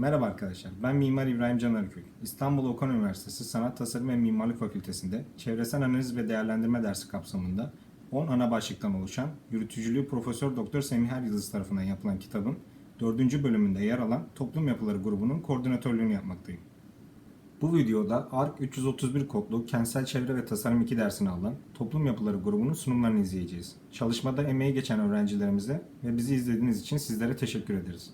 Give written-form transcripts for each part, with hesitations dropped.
Merhaba arkadaşlar, ben Mimar İbrahim Can Arıköy. İstanbul Okan Üniversitesi Sanat Tasarım ve Mimarlık Fakültesi'nde Çevresel Analiz ve Değerlendirme dersi kapsamında 10 ana başlıktan oluşan yürütücülüğü Profesör Doktor Semih Eryıldız tarafından yapılan kitabın 4. bölümünde yer alan Toplum Yapıları grubunun koordinatörlüğünü yapmaktayım. Bu videoda ARK 331 kodlu Kentsel Çevre ve Tasarım 2 dersini alan Toplum Yapıları grubunun sunumlarını izleyeceğiz. Çalışmada emeği geçen öğrencilerimize ve bizi izlediğiniz için sizlere teşekkür ederiz.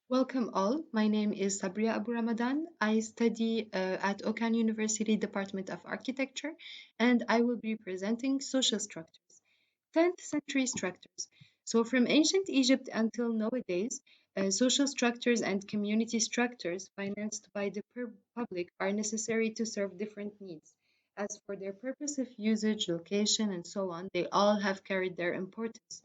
Welcome all. My name is Sabriya Abu Ramadan. I study at Okan University Department of Architecture, and I will be presenting social structures, 10th century structures. So from ancient Egypt until nowadays, social structures and community structures financed by the public are necessary to serve different needs. As for their purpose of usage, location, and so on, they all have carried their importance.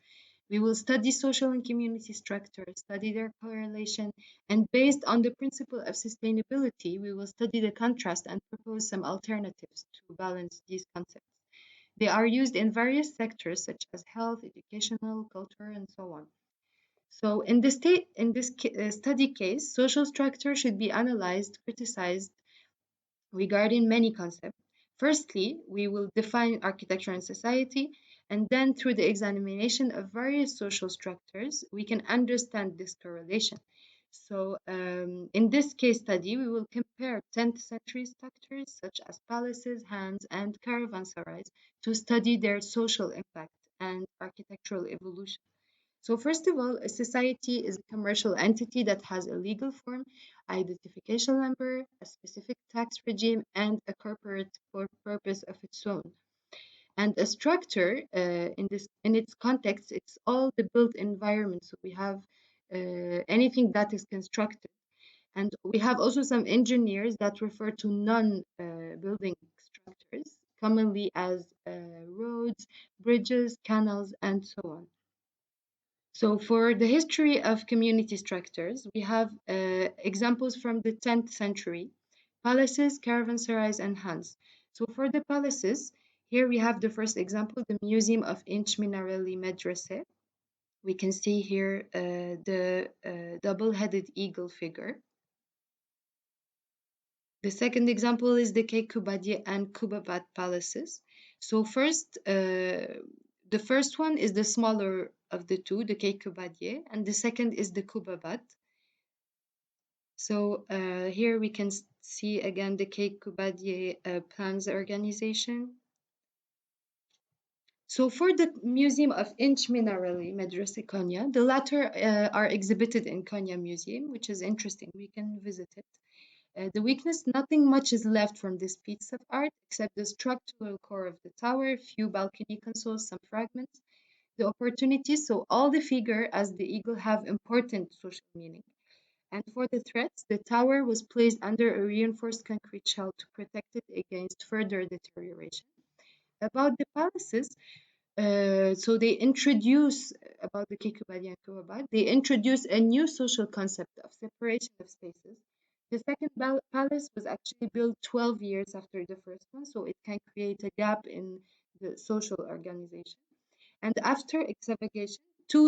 We will study social and community structures, study their correlation, and based on the principle of sustainability, we will study the contrast and propose some alternatives to balance these concepts. They are used in various sectors such as health, educational, culture, and so on. So in this study case, social structure should be analyzed, criticized regarding many concepts. Firstly, we will define architecture and society, and then through the examination of various social structures, we can understand this correlation. So in this case study, we will compare 10th century structures such as palaces, hands, and caravanserais to study their social impact and architectural evolution. So first of all, a society is a commercial entity that has a legal form, identification number, a specific tax regime, and a corporate purpose of its own. And a structure, in its context, it's all the built environment. So we have anything that is constructed. And we have also some engineers that refer to non-building structures, commonly as roads, bridges, canals, and so on. So for the history of community structures, we have examples from the 10th century, palaces, caravanserais, and hans. So for the palaces, here we have the first example, the Museum of Inch Minarelli Medrese. We can see here the double-headed eagle figure. The second example is the Kubati and Kubapat palaces. So first, the first one is the smaller of the two, the Kubati, and the second is the Kubapat. So here we can see again the Kubati plans organization. So for the Museum of Inch Minarelli Medrese Konya, the latter are exhibited in Konya Museum, which is interesting. We can visit it. The weakness, nothing much is left from this piece of art except the structural core of the tower, few balcony consoles, some fragments. The opportunities, so all the figure as the eagle have important social meaning. And for the threats, the tower was placed under a reinforced concrete shell to protect it against further deterioration. About the palaces, so they introduce, about the Kekubadi and Kubabat, they introduce a new social concept of separation of spaces. The second palace was actually built 12 years after the first one, so it can create a gap in the social organization. And after excavation, two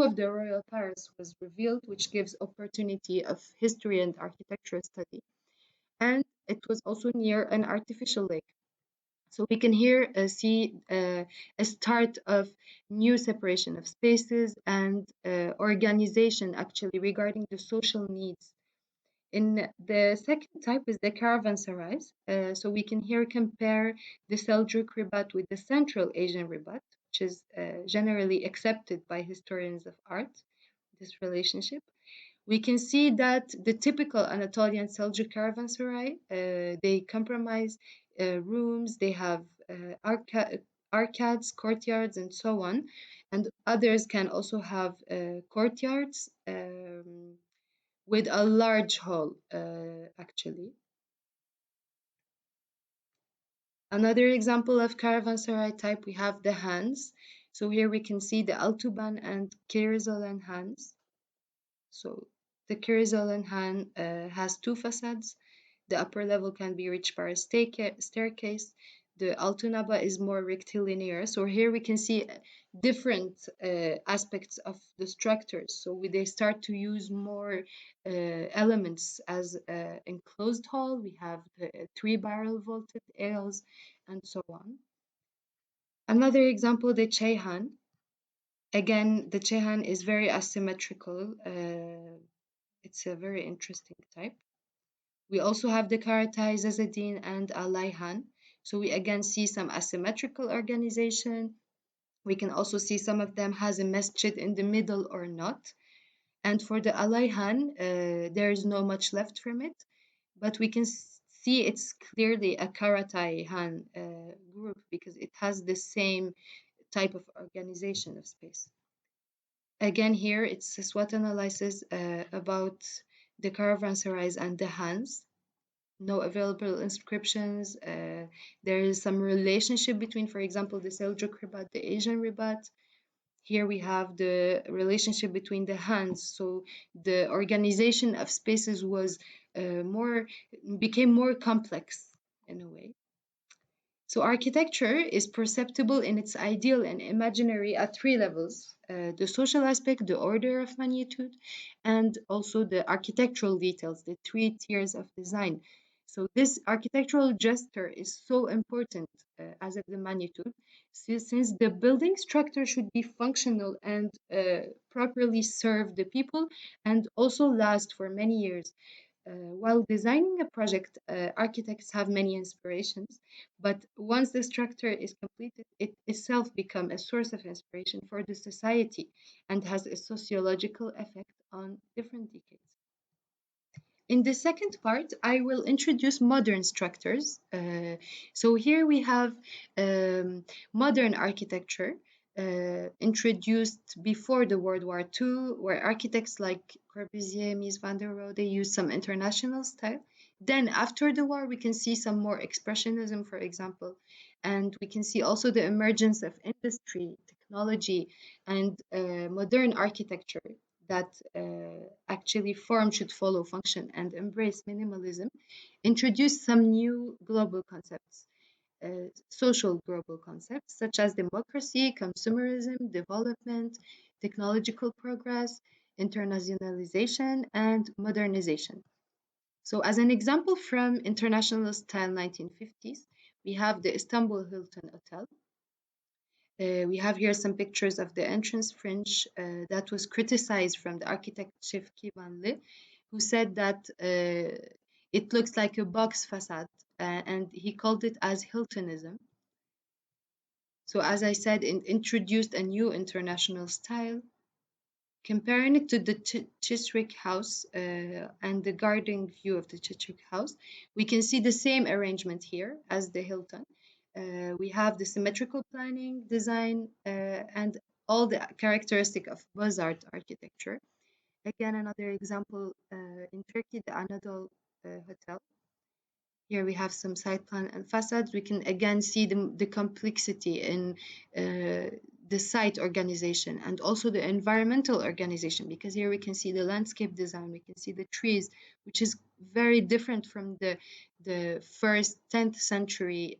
of the royal palace was revealed, which gives opportunity of history and architecture study. And it was also near an artificial lake. So we can here see a start of new separation of spaces and organization actually regarding the social needs. In the second type is the caravanserais. So we can here compare the Seljuk Ribat with the Central Asian Ribat, which is generally accepted by historians of art, this relationship. We can see that the typical Anatolian Seljuk caravanserai, they comprise rooms, they have arcades, courtyards, and so on. And others can also have courtyards with a large hall, actually. Another example of caravanserai type, we have the Hans. So here we can see the Altuban and Kirizolan Hans. So the Kirizolan Han has two facades. The upper level can be reached by a staircase. The Altunaba is more rectilinear. So here we can see different aspects of the structures. So they start to use more elements as enclosed hall. We have the three-barrel vaulted ales and so on. Another example, the Chaihan. Again, the Chaihan is very asymmetrical. It's a very interesting type. We also have the Karatai, Zazadin, and Alayhan. So we again see some asymmetrical organization. We can also see some of them has a masjid in the middle or not. And for the Alayhan, there is no much left from it, but we can see it's clearly a Karatai Han group because it has the same type of organization of space. Again, here it's a SWOT analysis about the caravanserais and the Hans. No available inscriptions. There is some relationship between, for example, the Seljuk Ribat, the Asian Ribat. Here we have the relationship between the Hans. So the organization of spaces was became more complex in a way. So architecture is perceptible in its ideal and imaginary at three levels: the social aspect, the order of magnitude, and also the architectural details, the three tiers of design. So this architectural gesture is so important as of the magnitude, since the building structure should be functional and properly serve the people and also last for many years. While designing a project, architects have many inspirations, but once the structure is completed, it itself becomes a source of inspiration for the society and has a sociological effect on different decades. In the second part, I will introduce modern structures. So here we have modern architecture introduced before the World War II, where architects like Corbusier, Mies van der Rohe, they used some international style. Then after the war, we can see some more expressionism, for example, and we can see also the emergence of industry, technology, and modern architecture that actually form should follow function and embrace minimalism, introduce some new global concepts, social global concepts such as democracy, consumerism, development, technological progress, internationalization, and modernization. So as an example from international style 1950s, we have the Istanbul Hilton Hotel. We have here some pictures of the entrance fringe that was criticized from the architect Şevki Vanlı, who said that it looks like a box facade, and he called it as Hiltonism. So as I said, it introduced a new international style. Comparing it to the Chiswick House and the garden view of the Chiswick House, we can see the same arrangement here as the Hilton. We have the symmetrical planning, design, and all the characteristic of Beaux-Art architecture. Again, another example in Turkey, the Anadolu Hotel. Here we have some side plan and facades. We can again see the complexity in the site organization and also the environmental organization, because here we can see the landscape design, we can see the trees, which is very different from the first 10th century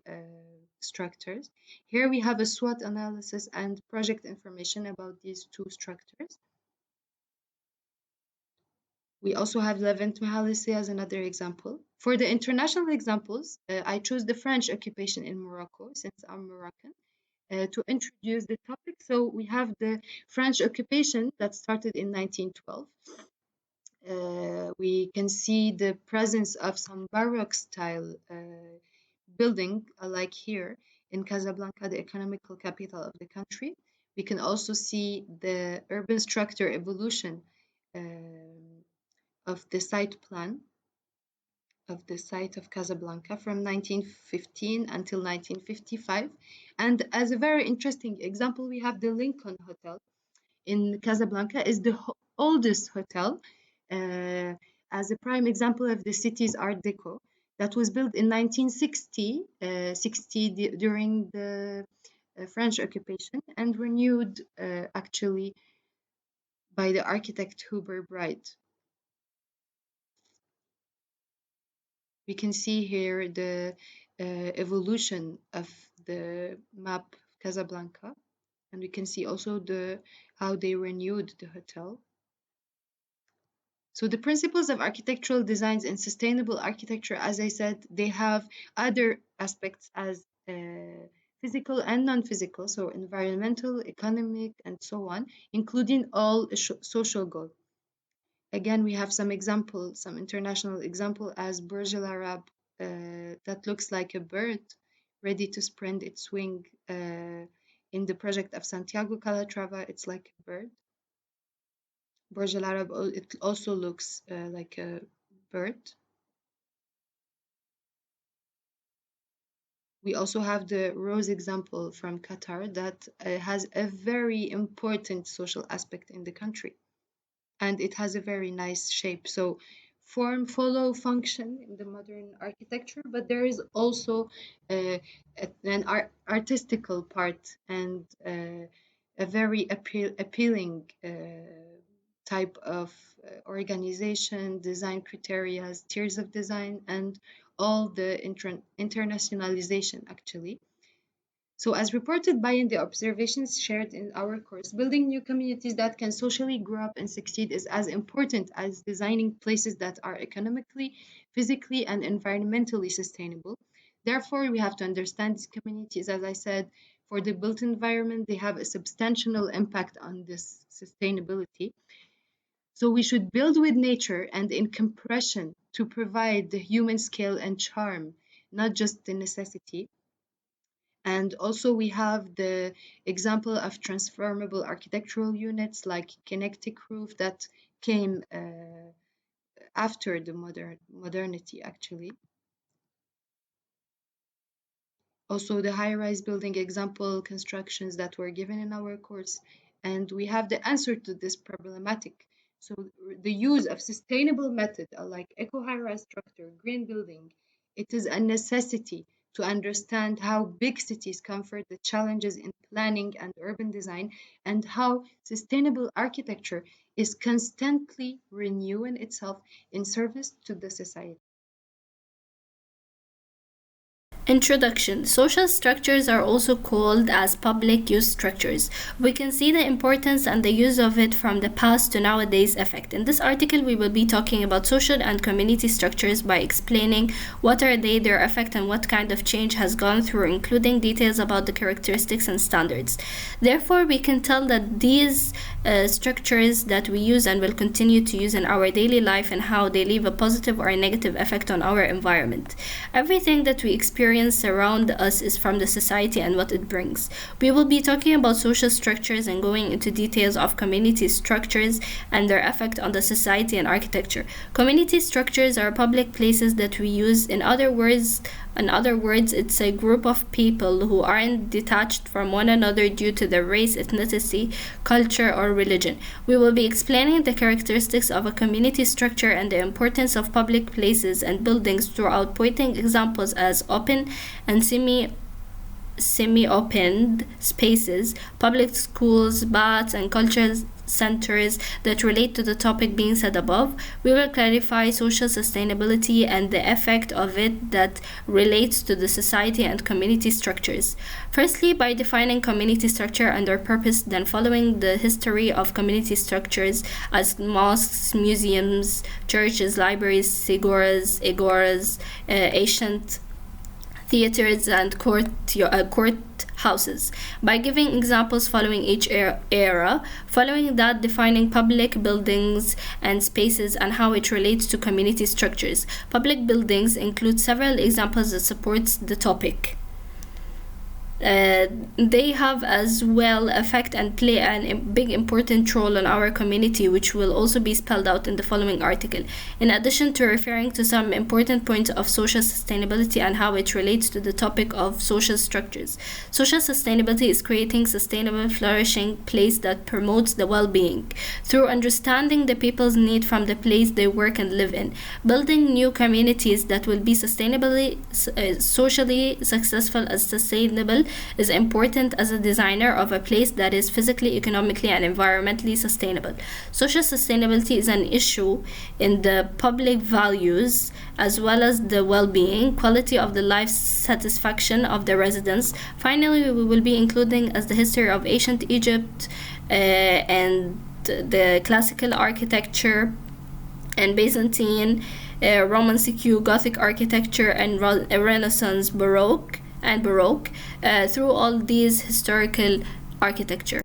structures. Here we have a SWOT analysis and project information about these two structures. We also have Levant Mahallisi as another example. For the international examples, I chose the French occupation in Morocco, since I'm Moroccan, to introduce the topic. So we have the French occupation that started in 1912. We can see the presence of some Baroque style building, like here in Casablanca, the economical capital of the country. We can also see the urban structure evolution of the site plan of the site of Casablanca from 1915 until 1955. And as a very interesting example, we have the Lincoln Hotel in Casablanca, is the oldest hotel as a prime example of the city's Art Deco that was built in 1960, during the French occupation and renewed actually by the architect Hubert Bright. We can see here the evolution of the map Casablanca, and we can see also how they renewed the hotel. So the principles of architectural designs and sustainable architecture, as I said, they have other aspects as physical and non-physical, so environmental, economic, and so on, including all social goals. Again, we have some example, some international example as Burj Al Arab, that looks like a bird ready to spread its wing. In the project of Santiago Calatrava, it's like a bird. Burj Al Arab, it also looks like a bird. We also have the rose example from Qatar that has a very important social aspect in the country, and it has a very nice shape. So form follow function in the modern architecture, but there is also an artistical part and a very appealing type of organization, design criteria, tiers of design, and all the internationalization actually. So, as reported by in the observations shared in our course, building new communities that can socially grow up and succeed is as important as designing places that are economically, physically, and environmentally sustainable. Therefore, we have to understand these communities, as I said, for the built environment, they have a substantial impact on this sustainability. So we should build with nature and in compression to provide the human scale and charm, not just the necessity. And also we have the example of transformable architectural units like kinetic roof that came after the modernity actually. Also the high-rise building example constructions that were given in our course. And we have the answer to this problematic. So the use of sustainable method like eco high-rise structure, green building, it is a necessity to understand how big cities comfort the challenges in planning and urban design and how sustainable architecture is constantly renewing itself in service to the society. Introduction. Social structures are also called as public use structures. We can see the importance and the use of it from the past to nowadays effect. In this article, we will be talking about social and community structures by explaining what are they, their effect, and what kind of change has gone through, including details about the characteristics and standards. Therefore, we can tell that these structures that we use and will continue to use in our daily life and how they leave a positive or a negative effect on our environment. Everything that we experience around us is from the society and what it brings. We will be talking about social structures and going into details of community structures and their effect on the society and architecture. Community structures are public places that we use. In other words, it's a group of people who aren't detached from one another due to their race, ethnicity, culture, or religion. We will be explaining the characteristics of a community structure and the importance of public places and buildings throughout, pointing examples as open and semi-opened spaces, public schools, baths, and cultural centers that relate to the topic being said above. We will clarify social sustainability and the effect of it that relates to the society and community structures. Firstly, by defining community structure and their purpose, then following the history of community structures as mosques, museums, churches, libraries, agoras, ancient theaters, and court houses. By giving examples following each era, following that defining public buildings and spaces and how it relates to community structures. Public buildings include several examples that supports the topic. They have as well affect and play a big important role in our community, which will also be spelled out in the following article. In addition to referring to some important points of social sustainability and how it relates to the topic of social structures. Social sustainability is creating sustainable, flourishing place that promotes the well-being through understanding the people's need from the place they work and live in, building new communities that will be sustainably, socially successful as sustainable, is important as a designer of a place that is physically, economically, and environmentally sustainable. Social sustainability is an issue in the public values as well as the well-being, quality of the life satisfaction of the residents. Finally, we will be including as the history of ancient Egypt and the classical architecture and Byzantine, Roman CQ, Gothic architecture, and Renaissance Baroque through all these historical architecture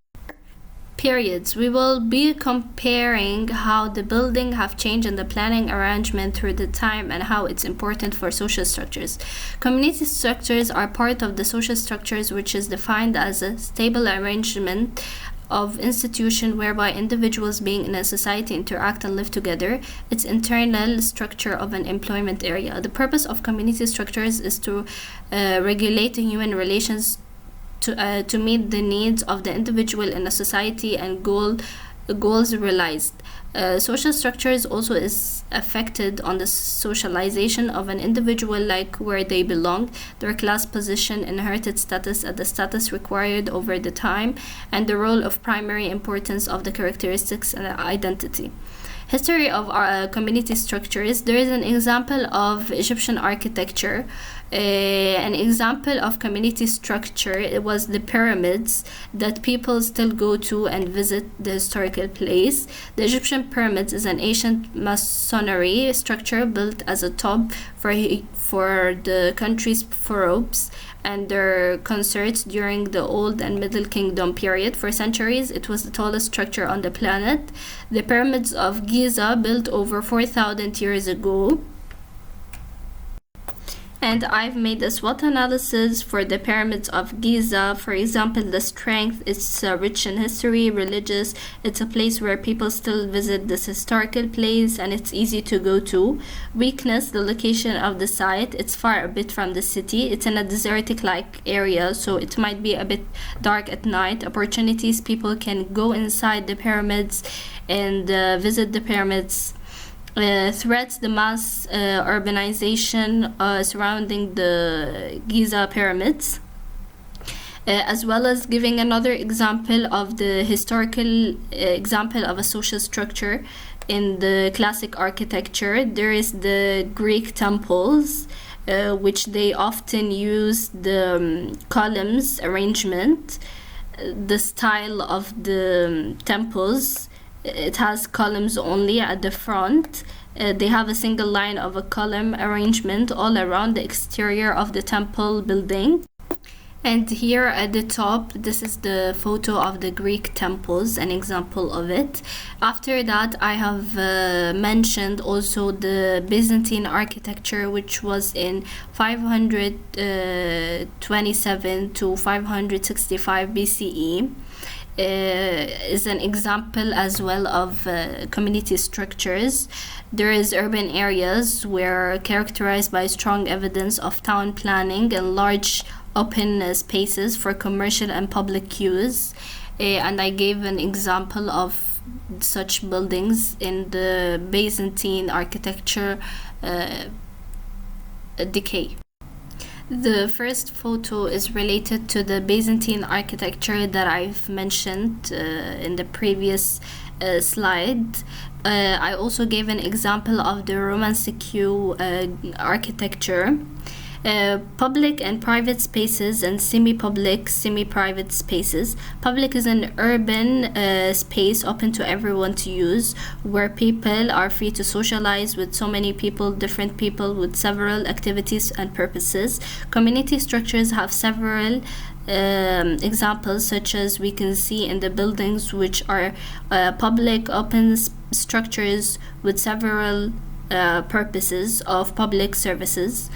periods. We will be comparing how the building have changed in the planning arrangement through the time and how it's important for social structures. Community structures are part of the social structures, which is defined as a stable arrangement of institution whereby individuals being in a society interact and live together. Its internal structure of an employment area. The purpose of community structures is to regulate the human relations to meet the needs of the individual in a society and goals realized. Social structures also is affected on the socialization of an individual, like where they belong, their class position, inherited status, and the status required over the time, and the role of primary importance of the characteristics and identity. History of community structures. There is an example of Egyptian architecture. An example of community structure, it was the pyramids that people still go to and visit the historical place. The Egyptian pyramids is an ancient masonry structure built as a top for the country's pharaohs and their concerts during the Old and Middle Kingdom period. For centuries, it was the tallest structure on the planet. The pyramids of Giza, built over 4,000 years ago. And I've made a SWOT analysis for the pyramids of Giza. For example, the strength is rich in history, religious. It's a place where people still visit this historical place and it's easy to go to. Weakness, the location of the site. It's far a bit from the city. It's in a desertic-like area, so it might be a bit dark at night. Opportunities, people can go inside the pyramids and visit the pyramids. Threats, the mass urbanization surrounding the Giza pyramids, as well as giving another example of the historical example of a social structure in the classic architecture. There is the Greek temples, which they often use the columns arrangement. The style of the temples, it has columns only at the front. They have a single line of a column arrangement all around the exterior of the temple building. And here at the top, this is the photo of the Greek temples, an example of it. After that, I have mentioned also the Byzantine architecture, which was in 527 to 565 BCE. Is an example as well of community structures. There is urban areas where characterized by strong evidence of town planning and large open spaces for commercial and public use. And I gave an example of such buildings in the Byzantine architecture decay. The first photo is related to the Byzantine architecture that I've mentioned in the previous slide. I also gave an example of the Roman CQ architecture. Public and private spaces and semi-public, semi-private spaces. Public is an urban space open to everyone to use, where people are free to socialize with so many people, different people with several activities and purposes. Community structures have several examples, such as we can see in the buildings, which are public open structures with several purposes of public services.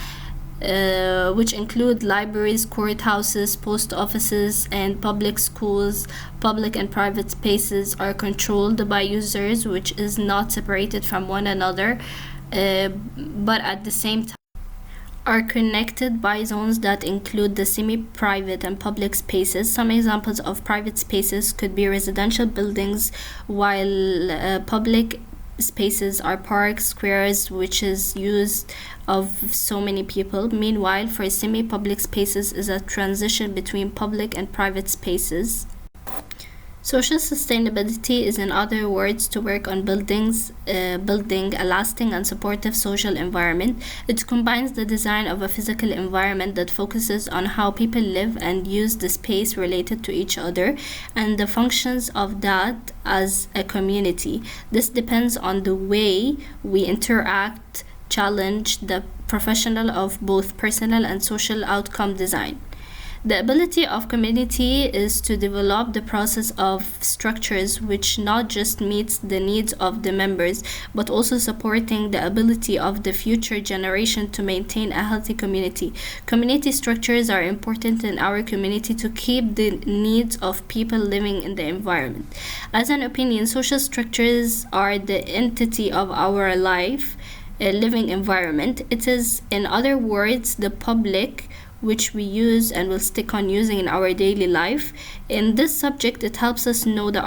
Which include libraries, courthouses, post offices, and public schools. Public and private spaces are controlled by users, which is not separated from one another, but at the same time are connected by zones that include the semi-private and public spaces. Some examples of private spaces could be residential buildings, while public spaces are parks, squares, which is used of so many people. Meanwhile, for semi-public spaces is a transition between public and private spaces. Social sustainability is, in other words, to work on building a lasting and supportive social environment. It combines the design of a physical environment that focuses on how people live and use the space related to each other and the functions of that as a community. This depends on the way we interact, challenge the professional of both personal and social outcome design. The ability of community is to develop the process of structures which not just meets the needs of the members, but also supporting the ability of the future generation to maintain a healthy community. Community structures are important in our community to keep the needs of people living in the environment. As an opinion, social structures are the entity of our life, living environment. It is, in other words, the public which we use and will stick on using in our daily life. In this subject, it helps us know as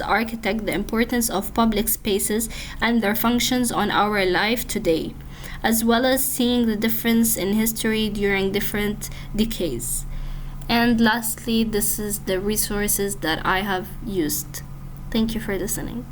architect the importance of public spaces and their functions on our life today, as well as seeing the difference in history during different decades. And lastly, this is the resources that I have used. Thank you for listening.